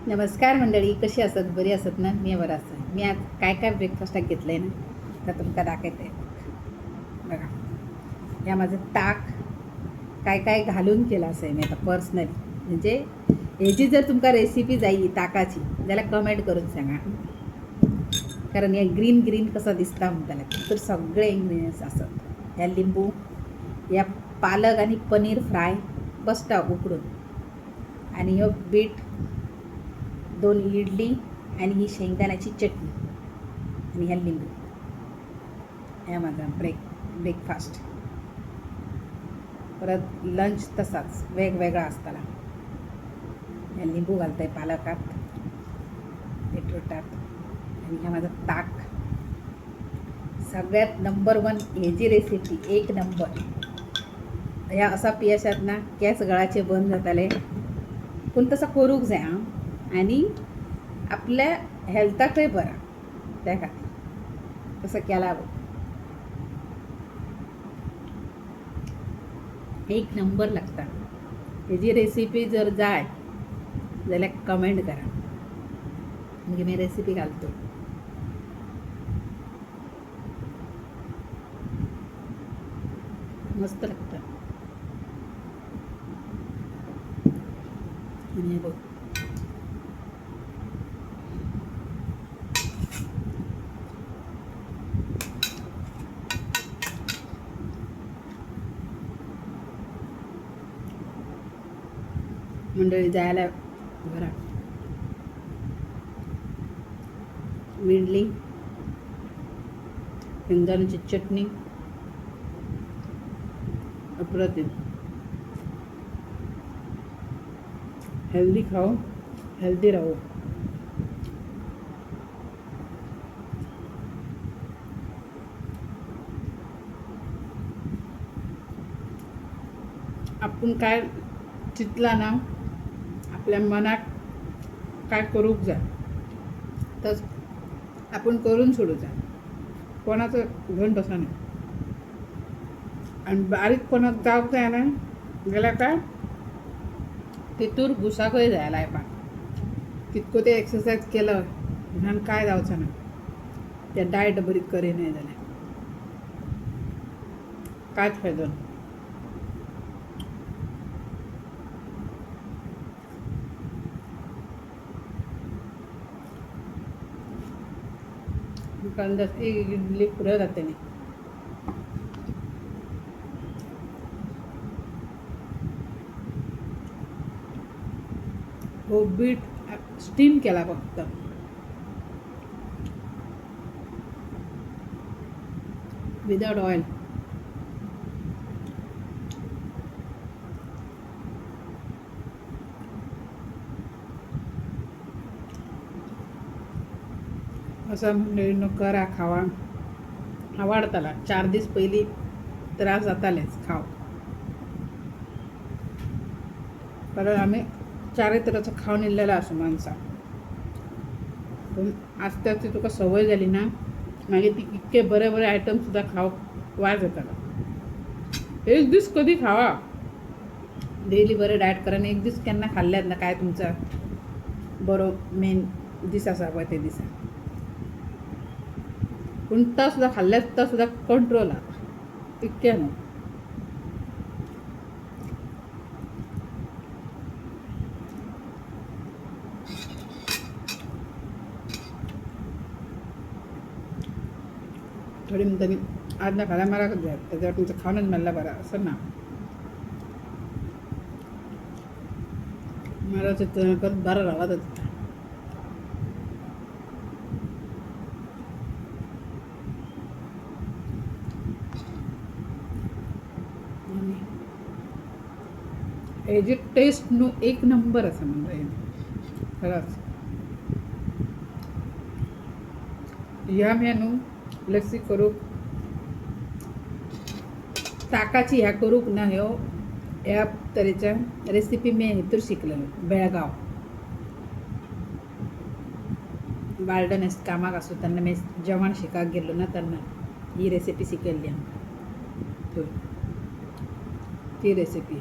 नमस्कार मंडळी, कशी असत? बरी असत ना? मी बरं असं. मी आज काय काय ब्रेकफास्टात घेतलं आहे ना, तर तुमका दाखवते. बघा, या माझं ताक काय काय घालून केलं असं आहे मी आता पर्सनली. म्हणजे ह्याची जर तुमका रेसिपी जाई ताकाची जाल्यार कमेंट करून सांगा. कारण या ग्रीन ग्रीन कसा दिसता म्हणटाले तर सगळे इन्ग्रिडियंट्स असत. ह्या लिंबू, या पालक आणि पनीर फ्राय बसता उकडून, आणि ह्यो बीट, 2 इडली आणि ही शेंगदाण्याची चटणी आणि ह्या लिंबू. ह्या माझा ब्रेकफास्ट. परत लंच तसाच वेगवेगळा असताना. ह्या लिंबू घालताय पालकात, बीटरूटात, आणि ह्या माझा ताक. सगळ्यात नंबर 1 ह्याची रेसिपी, एक नंबर. ह्या असा पियशात ना केस गळाचे बंद जाताले. पूण तसं करूंक जाय आणि आपल्या हेल्थाकय बरा त्या खातीर तसं केला बघ. एक नंबर लागता. ह्याची रेसिपी जर जाय जाल्यार कमेंट करा, म्हणजे मी रेसिपी घालतो. मस्त लागतं. आणि हे बघ, मंडळी जायला बरा इडली, शेंगदाण्याची चटणी अप्रतिम. हेल्दी खाओ, हेल्दी राहो. आपण काय चितला ना आपल्या मनात काय करूक जाय तर आपण करून सोडूचा. कोणाचं घेऊन बसा नाही. आणि बारीक कोणाक जावक जाय ना जाल्यार काय तितूर घुसाकय जाय लायपाक. कितको ते एक्सरसाइज केलं म्हणून काय जावचं ना, त्या डायट बरी करी नाही जाल्यार कांयच फायदो ना. दुकानदार एक इडली पुढे जाते नाही. हो, बीट स्टीम केला फक्त, विदाउट ऑइल. असं म्हणजे करा, खावा. आवडताला 4 दीस पयलीं त्रास जातालेच खाव, कारण आम्ही 4 तरांचो खावन येयल्लेलो आसूं माणसां. पूण आस्ते आस्ते तुका संवय जाली ना, मागीर ती इतके बरे बरे आयटम सुद्दां खावप वाज येतालो. एक दीस कधी खावा, डेली बरें डायट करा. एक दीस केन्ना खाल्ल्यात ना काय तुमचा बरो मेन दीस आसा पळय ते दिसा. पूण तो सुद्दां खाल्ल्यात तो सुद्दां कंट्रोल आहा, इतकें न्हू. थोडी म्हणटली आज ना खाल्या माराकच जाय, त्याच्यावर तुमचं खावनच मेल्ला बरा असं ना. माराचं परत बरा रावतच. हेजी टेस्ट न्हू एक नंबर आसा म्हणजे खरंच. ह्या मेनू लस्सी करूक, ताकाची ह्या करूक ना, ह्या तरेच्या रेसिपी मी हितूर शिकलेलो बेळगांव. बार्डन कामाक आसूं तेन्ना मी जेवण शिकाक गेल्लो ना, तेन्ना ही रेसिपी शिकयल्ली आमकां थंय. ती रेसिपी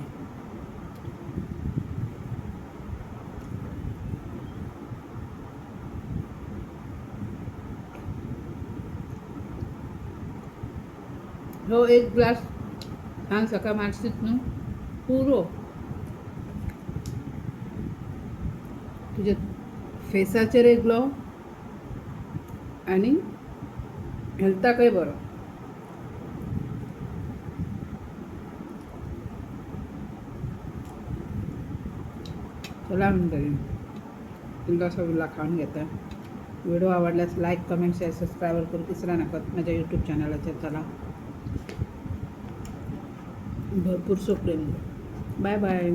हो एक ग्लास हांग सकाळ मारसीत न्हू पुरो तुझ्या फेसाचेर ग्लो आणि हेल्थाकय बरो. चला मंडळी तुमका सगळा खाऊन घेता. व्हिडिओ आवडल्यास लाईक कमेंट शेअर सबस्क्राईब करू विसरा नका माझ्या यूट्यूब चॅनलच्या. चला भरपूर प्रेम. Bye bye.